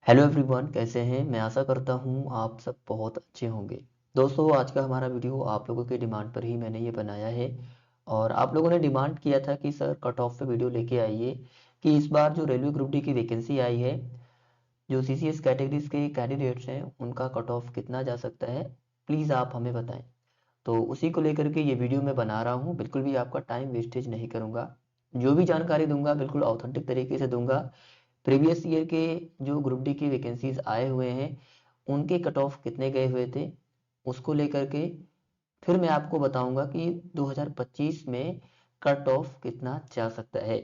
Hello everyone, कैसे हैं। मैं आशा करता हूँ आप सब बहुत अच्छे होंगे। दोस्तों, आज का हमारा वीडियो आप लोगों की डिमांड पर ही मैंने ये बनाया है। और आप लोगों ने डिमांड किया था कि सर कट ऑफ पे वीडियो लेके आइए कि इस बार जो रेलवे ग्रुप डी की वैकेंसी आई है, जो सीसीएस कैटेगरीज के कैंडिडेट्स हैं उनका कट ऑफ कितना जा सकता है, प्लीज़ आप हमें बताएं। तो उसी को लेकर के ये वीडियो मैं बना रहा हूँ। बिल्कुल भी आपका टाइम वेस्टेज नहीं करूँगा। जो भी जानकारी दूंगा बिल्कुल ऑथेंटिक तरीके से दूंगा। प्रीवियस ईयर के जो ग्रुप डी की वैकेंसीज आए हुए हैं उनके कट ऑफ कितने गए हुए थे, उसको लेकर के फिर मैं आपको बताऊंगा कि 2025 में कट ऑफ कितना जा सकता है।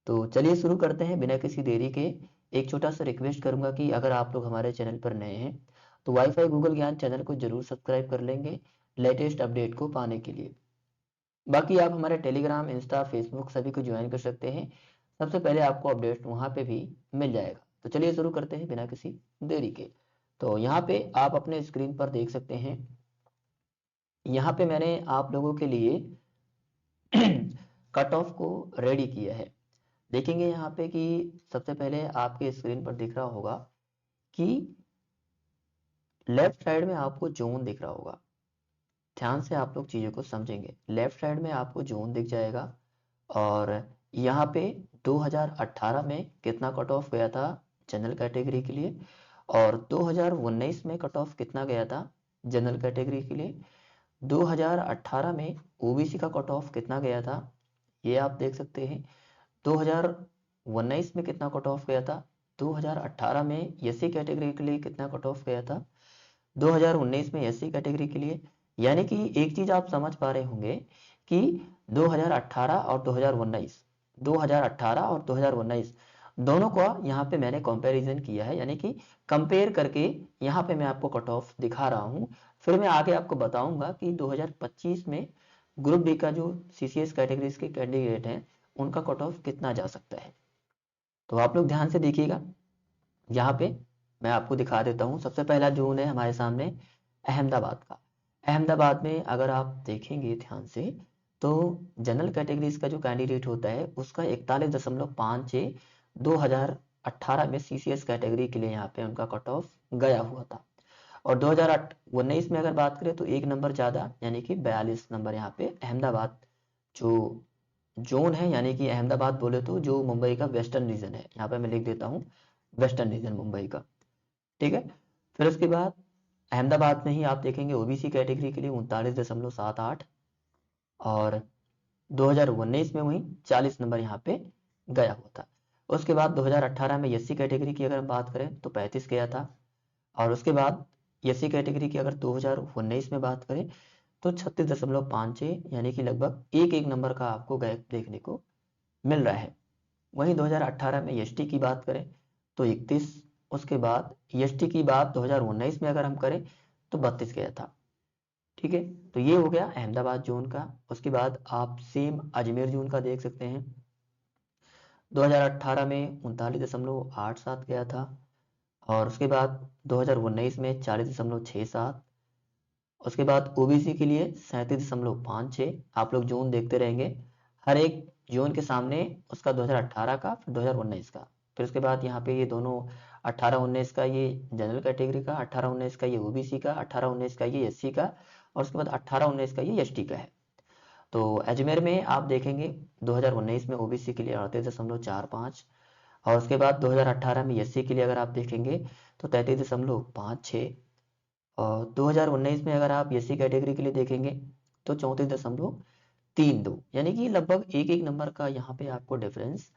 तो चलिए शुरू करते हैं बिना किसी देरी के। एक छोटा सा रिक्वेस्ट करूंगा कि अगर आप लोग हमारे चैनल पर नए हैं तो वाईफाई गूगल ज्ञान चैनल को जरूर सब्सक्राइब कर लेंगे लेटेस्ट अपडेट को पाने के लिए। बाकी आप हमारे टेलीग्राम, इंस्टा, फेसबुक सभी को ज्वाइन कर सकते हैं। सबसे पहले आपको अपडेट वहाँ पे भी मिल जाएगा। तो चलिए शुरू करते हैं बिना किसी देरी के। तो यहाँ पे आप अपने स्क्रीन पर देख सकते हैं। यहाँ पे मैंने आप लोगों के लिए कट ऑफ को रेडी किया है। देखेंगे यहाँ पे कि सबसे पहले आपके स्क्रीन पर दिख रहा होगा कि लेफ्ट साइड में आपको जोन दिख रहा होगा। ध्यान से आप लोग चीज़ों को समझेंगे। लेफ्ट साइड में आपको जोन दिख जाएगा। और यहाँ पे 2018 में कितना कट ऑफ गया था जनरल कैटेगरी के लिए, और 2019 में कट ऑफ कितना गया था जनरल कैटेगरी के लिए। 2018 में ओबीसी का कट ऑफ कितना गया था, ये आप देख सकते हैं। 2019 में कितना कट ऑफ गया था, 2018 में एससी कैटेगरी के लिए कितना कट ऑफ गया था, 2019 में एससी कैटेगरी के लिए। यानी कि एक चीज आप समझ पा रहे होंगे कि 2018 और 2019, 2018 और 2019 दोनों का यहाँ पे मैंने कंपैरिजन किया है, यानी कि कंपेयर करके यहाँ पे मैं आपको कट ऑफ दिखा रहा हूँ। फिर मैं आगे आपको बताऊंगा कि 2025 में ग्रुप डी का जो सीसीएस कैटेगरीज के कैंडिडेट हैं उनका कट ऑफ कितना जा सकता है। तो आप लोग ध्यान से देखिएगा। यहाँ पे मैं आपको दिखा देता हूँ। सबसे पहला जोन है हमारे सामने अहमदाबाद का। अहमदाबाद में अगर आप देखेंगे ध्यान से तो जनरल कैटेगरीज का जो कैंडिडेट होता है उसका 41.56 2018 में सीसीएस कैटेगरी के लिए यहाँ पे उनका कट ऑफ गया हुआ था। और 2019 में अगर बात करें तो एक नंबर ज़्यादा, यानी कि 42 नंबर यहाँ पे अहमदाबाद जो जोन है, यानी कि अहमदाबाद बोले तो जो मुंबई का वेस्टर्न रीजन है, यहाँ पे मैं लिख देता हूँ वेस्टर्न रीजन मुंबई का। ठीक है। फिर उसके बाद अहमदाबाद में ही आप देखेंगे ओबीसी कैटेगरी के लिए 39.78, और 2019 में वही 40 नंबर यहाँ पे गया हुआ था। उसके बाद 2018 में एससी कैटेगरी की अगर हम बात करें तो 35 गया था। और उसके बाद एससी कैटेगरी की अगर 2019 में बात करें तो 36.56, यानी कि लगभग एक एक नंबर का आपको गैप देखने को मिल रहा है। वहीं 2018 में एसटी की बात करें तो 31। उसके बाद एसटी की बात 2019 में अगर हम करें तो 32 गया था। ठीक है। तो ये हो गया अहमदाबाद जोन का। उसके बाद आप सेम अजमेर जोन का देख सकते हैं। 2018 में 39.87 गया था। और उसके बाद 2019 में 40.67। उसके बाद ओबीसी के लिए 37.56। आप लोग जोन देखते रहेंगे, हर एक जोन के सामने उसका 2018 का फिर 2019 का। फिर उसके बाद यहाँ पे ये दोनों 18-19 का ये जनरल कैटेगरी का, 18-19 का ये ओबीसी का, 18-19 का ये एससी का, और उसके बाद 18-19 का ये एसटी का है। तो अजमेर में आप देखेंगे 2019 में ओबीसी के लिए 38.45, और उसके बाद 2018 में एससी के लिए अगर आप देखेंगे तो 33.56, और 2019 में अगर आप एससी कैटेगरी के लिए देखेंगे तो 34.32, यानी कि लगभग एक एक नंबर का यहाँ पे आपको डिफरेंस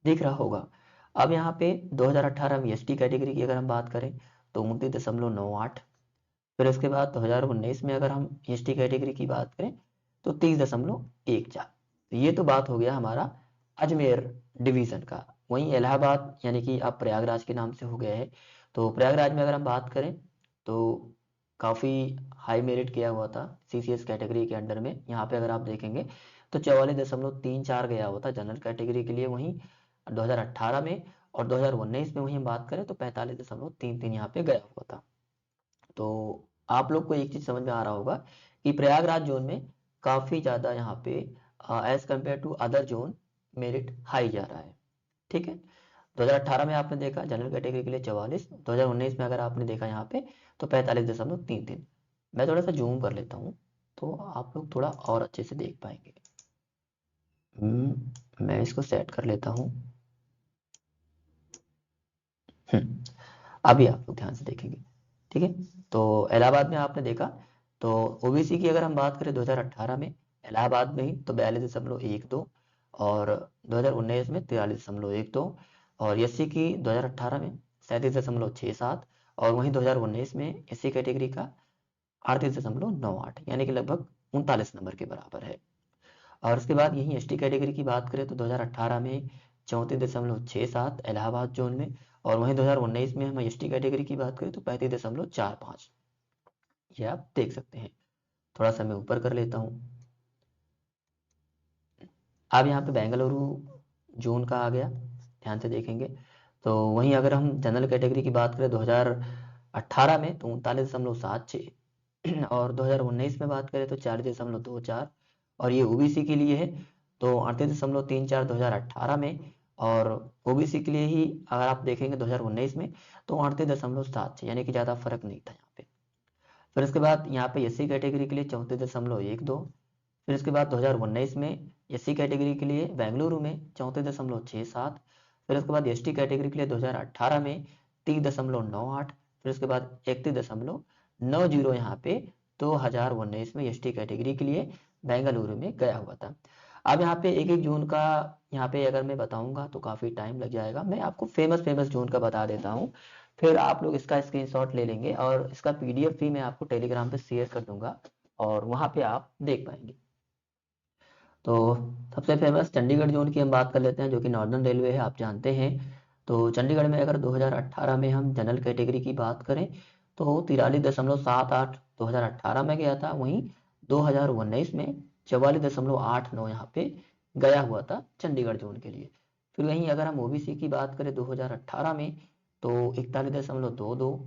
दिख रहा होगा। अब यहाँ पे 2018 में एसटी कैटेगरी की अगर हम बात करें तो 29.98। फिर उसके बाद 2019 में अगर हम एसटी कैटेगरी की बात करें तो 30.14। तो ये तो बात हो गया हमारा अजमेर डिवीज़न का। वहीं इलाहाबाद, यानी कि अब प्रयागराज के नाम से हो गया है, तो प्रयागराज में अगर हम बात करें तो काफ़ी हाई मेरिट किया हुआ था सीसीएस कैटेगरी के अंडर में। यहाँ पे अगर आप देखेंगे तो 44.34 गया हुआ था जनरल कैटेगरी के लिए वहीं 2018 में। और 2019 में वहीं हम बात करें तो 45.33 यहाँ पे गया हुआ था। तो आप लोग को एक चीज़ समझ में आ रहा होगा कि प्रयागराज जोन में काफ़ी ज़्यादा यहाँ पे as compare to other zone merit high जा रहा है। ठीक है। 2018 में आपने देखा जनरल कैटेगरी के लिए 44, 2019 में अगर आपने देखा यहाँ पे तो 45.33। मैं थोड़ा सा जूम कर लेता हूँ तो आप लोग थोड़ा और अच्छे से देख पाएंगे। मैं इसको सेट कर लेता हूँ। अभी आप लोग ध्यान से देखेंगे, ठीक है। तो इलाहाबाद में आपने देखा तो ओबीसी की अगर हम बात करें 2018 में इलाहाबाद में ही तो 42.12 और 2019 में 43.12 और एससी की 2018 में 37.67 और वहीं 2019 में एससी कैटेगरी का 38.98 यानी कि लगभग 39 नंबर के बराबर है। और उसके बाद यहीं एसटी कैटेगरी की बात करें तो 2018 में 34.67 इलाहाबाद जोन में और वहीं 2019 में हम एसटी कैटेगरी की बात करें तो 35.45। ये आप देख सकते हैं। थोड़ा सा मैं ऊपर कर लेता हूँ। अब यहाँ पे बेंगलुरु जोन का आ गया, ध्यान से देखेंगे तो वहीं अगर हम जनरल कैटेगरी की बात करें 2018 में तो 39.76 और 2019 में बात करें तो 40.24 और ये ओबीसी के लिए है तो 38.34 2018 में और ओबीसी के लिए ही अगर आप देखेंगे 2019 में तो 38.76 यानी कि ज़्यादा फर्क नहीं था यहाँ पे। फिर उसके बाद यहाँ पे एससी कैटेगरी के लिए 34.12। फिर उसके बाद 2019 में एससी कैटेगरी के लिए बेंगलुरु में 34.67। फिर उसके बाद एसटी कैटेगरी के लिए 2018 में 30.98। फिर उसके बाद 31.90 यहाँ पे 2019 में एसटी कैटेगरी के लिए बेंगलुरु में गया हुआ था। अब यहाँ पे एक एक जोन का यहाँ पे अगर मैं बताऊंगा तो काफ़ी टाइम लग जाएगा। मैं आपको फेमस फेमस जोन का बता देता हूँ, फिर आप लोग इसका स्क्रीनशॉट ले लेंगे और इसका पीडीएफ भी मैं आपको टेलीग्राम पे शेयर कर दूंगा और वहाँ पे आप देख पाएंगे। तो सबसे फेमस चंडीगढ़ जोन की हम बात कर लेते हैं जो कि नॉर्दर्न रेलवे है, आप जानते हैं। तो चंडीगढ़ में अगर 2018 में हम जनरल कैटेगरी की बात करें तो 43.78 2018 में गया था, वहीं 2019 में 44.89 यहाँ पे गया हुआ था चंडीगढ़ जोन के लिए। फिर वहीं अगर हम ओबीसी की बात करें 2018 में तो 41.22,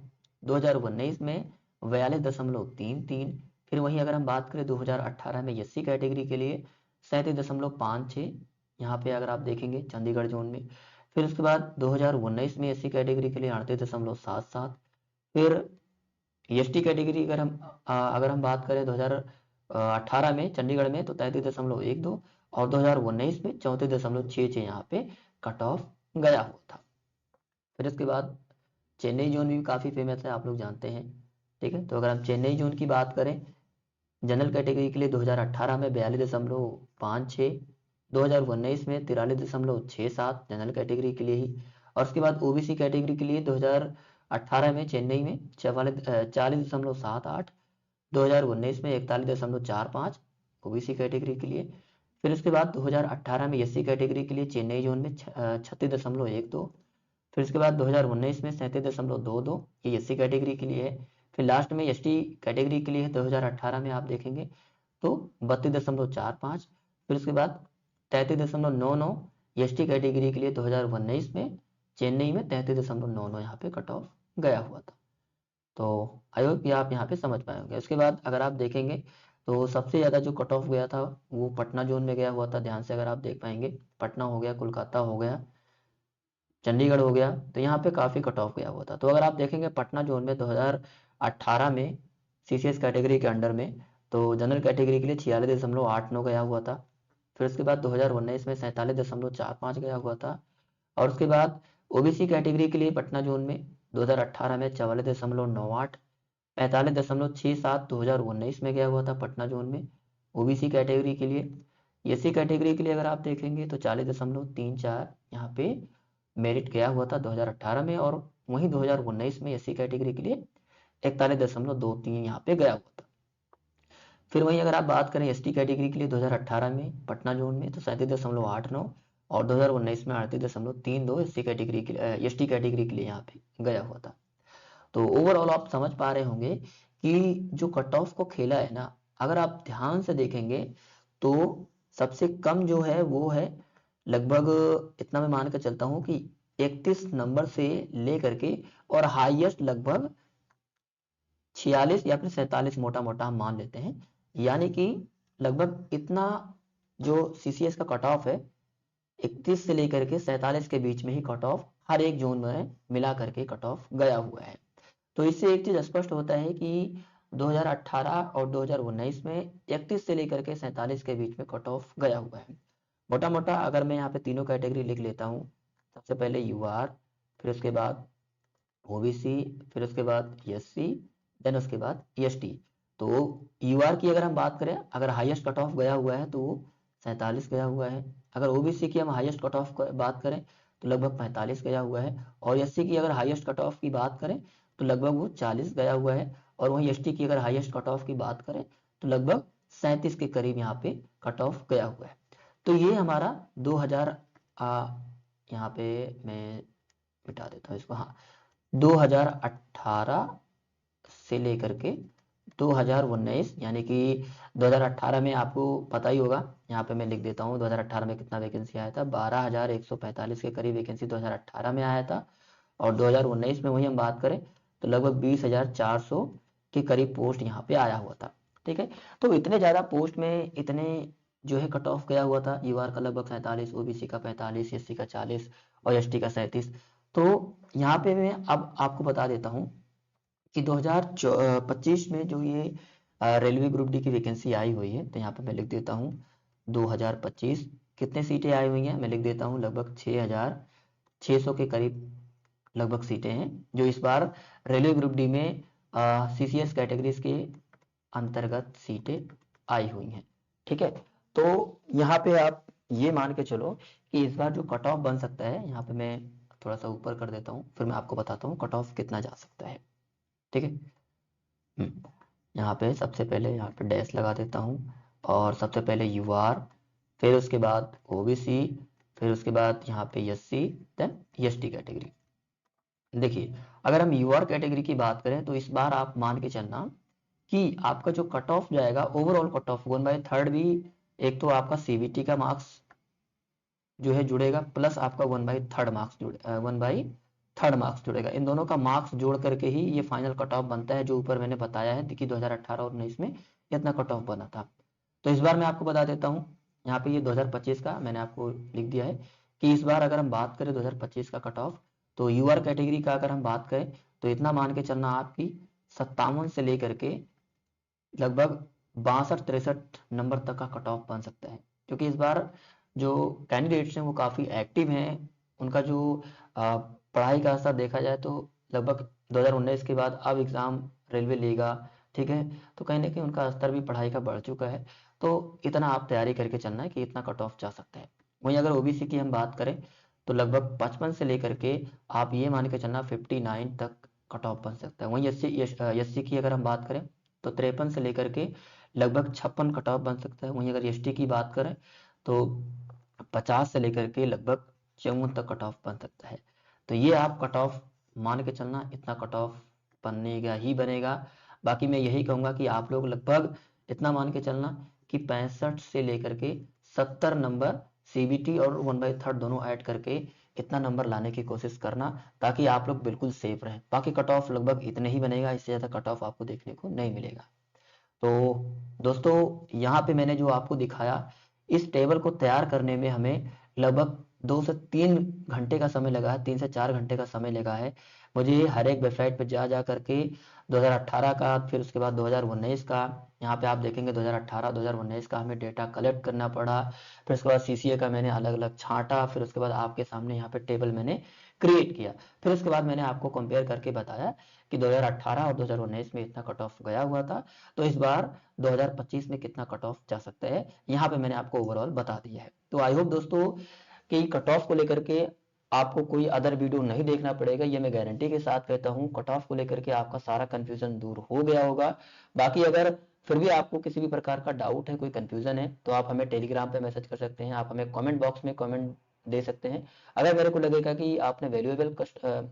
2019 में 42.33। फिर वहीं अगर हम बात करें 2018 में एससी कैटेगरी के लिए 37.56 यहाँ पे अगर आप देखेंगे चंडीगढ़ जोन में। फिर उसके बाद 2019 में एससी कैटेगरी के लिए 38.77। फिर एसटी कैटेगरी अगर हम बात करें 2018 में चंडीगढ़ में तो 33.12 और 2019 में 34.66 यहाँ पे कट ऑफ गया हुआ था। फिर उसके बाद चेन्नई जोन भी काफ़ी फेमस है, आप लोग जानते हैं, ठीक है। तो अगर हम चेन्नई जोन की बात करें जनरल कैटेगरी के लिए 2018 में 42.56, 2019 में 43.67 जनरल कैटेगरी के लिए ही। और उसके बाद ओबीसी कैटेगरी के लिए 2018 में चेन्नई में 40.78, 2019 में 41.45 ओबीसी कैटेगरी के लिए। फिर उसके बाद 2018 में एससी कैटेगरी के लिए चेन्नई जोन में 36.12। फिर उसके बाद 2019 में 37.22 ये एससी कैटेगरी के लिए है। फिर लास्ट में एसटी कैटेगरी के लिए 2018 में आप देखेंगे तो 32.45। फिर उसके बाद 33.99 एसटी कैटेगरी के लिए 2019 में चेन्नई में 33.99 यहाँ पे कट ऑफ गया हुआ था। तो आई होप ये आप यहाँ पे समझ पाए होंगे। उसके बाद अगर आप देखेंगे तो सबसे ज़्यादा जो कट ऑफ गया था वो पटना जोन में गया हुआ था। ध्यान से अगर आप देख पाएंगे पटना हो गया, कोलकाता हो गया, चंडीगढ़ हो गया, तो यहाँ पे काफ़ी कट ऑफ गया हुआ था। तो अगर आप देखेंगे पटना जोन में 2018 में सीसीएस कैटेगरी के अंडर में तो जनरल कैटेगरी के लिए 46.89 गया हुआ था। फिर उसके बाद 2019 में 47.45 गया हुआ था। और उसके बाद ओबीसी कैटेगरी के लिए पटना जोन में 2018 में 44.98, 45.67 2019 में गया हुआ था पटना जोन में ओबीसी कैटेगरी के लिए। एससी कैटेगरी के लिए अगर आप देखेंगे तो 40.34 यहाँ पे मेरिट गया हुआ था 2018 में और वहीं 2019 में एससी कैटेगरी के लिए 41.23 यहाँ पे गया हुआ था। फिर वहीं अगर आप बात करें एसटी कैटेगरी के लिए 2018 में पटना जोन में तो 37.89 और 2019 में 38.32 एससी कैटेगरी के एसटी कैटेगरी के लिए यहाँ पे गया हुआ था। तो ओवरऑल आप समझ पा रहे होंगे कि जो कट ऑफ को खेला है ना, अगर आप ध्यान से देखेंगे तो सबसे कम जो है वो है लगभग, इतना मैं मान कर चलता हूँ कि 31 नंबर से लेकर के और हाईएस्ट लगभग 46 या फिर 47 मोटा मोटा हम मान लेते हैं। यानी कि लगभग इतना जो सीसीएस का कट ऑफ है 31 से लेकर के 47 के बीच में ही कट ऑफ हर एक जोन में मिला करके कट ऑफ गया हुआ है। तो इससे एक चीज स्पष्ट होता है कि 2018 और 2019 में 31 से लेकर के 47 के बीच में कट ऑफ गया हुआ है। मोटा मोटा अगर मैं यहाँ पे तीनों कैटेगरी लिख लेता हूँ, सबसे पहले यूआर, फिर उसके बाद ओबीसी, फिर उसके बाद एससी, देन उसके बाद एसटी। तो यूआर की अगर हम बात करें, अगर हाईएस्ट कट ऑफ गया हुआ है तो वो 47 गया हुआ है। अगर ओबीसी की हम हाईएस्ट कट ऑफ बात करें तो लगभग 45 गया हुआ है। और एससी की अगर हाईएस्ट कट ऑफ की बात करें तो लगभग वो 40 गया हुआ है। और वहीं एसटी की अगर हाईएस्ट कट ऑफ की बात करें तो लगभग 37 के करीब यहाँ पे कट ऑफ गया हुआ है। तो ये हमारा 2000, यहाँ पे मैं मिटा देता हूँ इसको, हाँ, 2018 से लेकर के 2019, यानी कि 2018 में आपको पता ही होगा, यहाँ पे मैं लिख देता हूँ 2018 में कितना वैकेंसी आया था, 12,145 के करीब वैकेंसी 2018 में आया था। और 2019 में वही हम बात करें तो लगभग 20,400 के करीब पोस्ट यहाँ पे आया हुआ था। ठीक है, तो इतने ज़्यादा पोस्ट में इतने जो है कट ऑफ गया हुआ था। यूआर का लगभग 47, ओबीसी का 45, एससी का 40 और एसटी का 37। तो यहाँ पे मैं अब आपको बता देता हूँ कि 2025 में जो ये रेलवे ग्रुप डी की वैकेंसी आई हुई है, तो यहाँ पे मैं लिख देता हूँ 2025 कितने सीटें आई हुई हैं, मैं लिख देता हूँ लगभग 6,600 के करीब लगभग सीटें हैं जो इस बार रेलवे ग्रुप डी में सीसीएस कैटेगरीज के अंतर्गत सीटें आई हुई हैं। ठीक है, तो यहाँ पे आप ये मान के चलो कि इस बार जो कट ऑफ बन सकता है, यहाँ पे मैं थोड़ा सा ऊपर कर देता हूँ, फिर मैं आपको बताता हूँ कट ऑफ कितना जा सकता है। ठीक है, यहाँ पे सबसे पहले यहाँ पे डैश लगा देता हूँ, और सबसे पहले यूआर, फिर उसके बाद ओबीसी, फिर उसके बाद यहाँ पे एससी, देन एसटी कैटेगरी। देखिए, अगर हम यूआर कैटेगरी की बात करें तो इस बार आप मान के चलना कि आपका जो कट ऑफ जाएगा, ओवरऑल कट ऑफ 1/3 भी, एक तो आपका सीबीटी का मार्क्स जो है जुड़ेगा, प्लस आपका 1/3 मार्क्स जुड़े 1/3 मार्क्स जुड़ेगा। इन दोनों का मार्क्स जोड़ करके ही ये फाइनल कट ऑफ बनता है, जो ऊपर मैंने बताया है कि 2018 और 19 में कितना कट ऑफ बना था। तो इस बार मैं आपको बता देता हूँ, यहाँ पे ये 2025 का मैंने आपको लिख दिया है कि इस बार अगर हम बात करें 2025 का कट ऑफ, तो यूआर कैटेगरी का अगर हम बात करें तो इतना मान के चलना आपकी 57 से लेकर के लगभग 62-63 नंबर तक का कट ऑफ बन सकता है। क्योंकि इस बार जो कैंडिडेट्स हैं वो काफ़ी एक्टिव हैं। उनका जो पढ़ाई का असर देखा जाए तो लगभग 2019 के बाद अब एग्ज़ाम रेलवे लेगा। ठीक है, तो कहीं ना कहीं उनका स्तर भी पढ़ाई का बढ़ चुका है। तो इतना आप तैयारी करके चलना है कि इतना कट ऑफ जा सकता है। वहीं अगर ओबीसी की हम बात करें तो लगभग 55 से लेकर के आप ये मान के चलना 59 तक कट ऑफ बन सकता है। वहीं एससी की अगर हम बात करें तो 53 से लेकर के लगभग 56 कट ऑफ बन सकता है। वहीं अगर एसटी की बात करें तो 50 से लेकर के लगभग 54 तक कट ऑफ बन सकता है। तो ये आप कट ऑफ मान के चलना, इतना कट ऑफ बनेगा ही बनेगा। बाकी मैं यही कहूँगा कि आप लोग लगभग इतना मान के चलना कि 65 से लेकर के 70 नंबर सीबीटी और 1/3 दोनों ऐड करके इतना नंबर लाने की कोशिश करना, ताकि आप लोग बिल्कुल सेफ रहें। बाकी कट ऑफ लगभग इतने ही बनेगा, इससे ज़्यादा कट ऑफ आपको देखने को नहीं मिलेगा। तो दोस्तों, यहाँ पे मैंने जो आपको दिखाया, इस टेबल को तैयार करने में हमें लगभग 2 से 3 घंटे का समय लगा है, 3 से 4 घंटे का समय लगा है मुझे हर एक वेबसाइट पे जा करके 2018 का, फिर उसके बाद 2019 का, यहाँ पे आप देखेंगे 2018 2019 का हमें डेटा कलेक्ट करना पड़ा। फिर उसके बाद सीसीए का मैंने अलग अलग छांटा, फिर उसके बाद आपके सामने यहाँ पे टेबल मैंने क्रिएट किया। फिर उसके बाद मैंने आपको कंपेयर करके बताया कि 2018 और 2019 में इतना कट ऑफ गया हुआ था, तो इस बार 2025 में कितना कट ऑफ जा सकता है, यहाँ पे मैंने आपको ओवरऑल बता दिया है। तो आई होप दोस्तों कि कट ऑफ को लेकर के आपको कोई अदर वीडियो नहीं देखना पड़ेगा, ये मैं गारंटी के साथ कहता हूँ। कट ऑफ को लेकर के आपका सारा कंफ्यूजन दूर हो गया होगा। बाकी अगर फिर भी आपको किसी भी प्रकार का डाउट है, कोई कंफ्यूजन है, तो आप हमें टेलीग्राम पे मैसेज कर सकते हैं, आप हमें कमेंट बॉक्स में कमेंट दे सकते हैं। अगर मेरे को लगेगा कि आपने वैल्यूएबल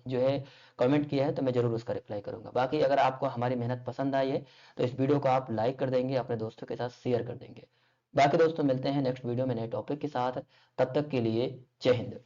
जो है कमेंट किया है तो मैं जरूर उसका रिप्लाई करूंगा। बाकी अगर आपको हमारी मेहनत पसंद आई है तो इस वीडियो को आप लाइक कर देंगे, अपने दोस्तों के साथ शेयर कर देंगे। बाकी दोस्तों, मिलते हैं नेक्स्ट वीडियो में नए टॉपिक के साथ। तब तक के लिए जय हिंद।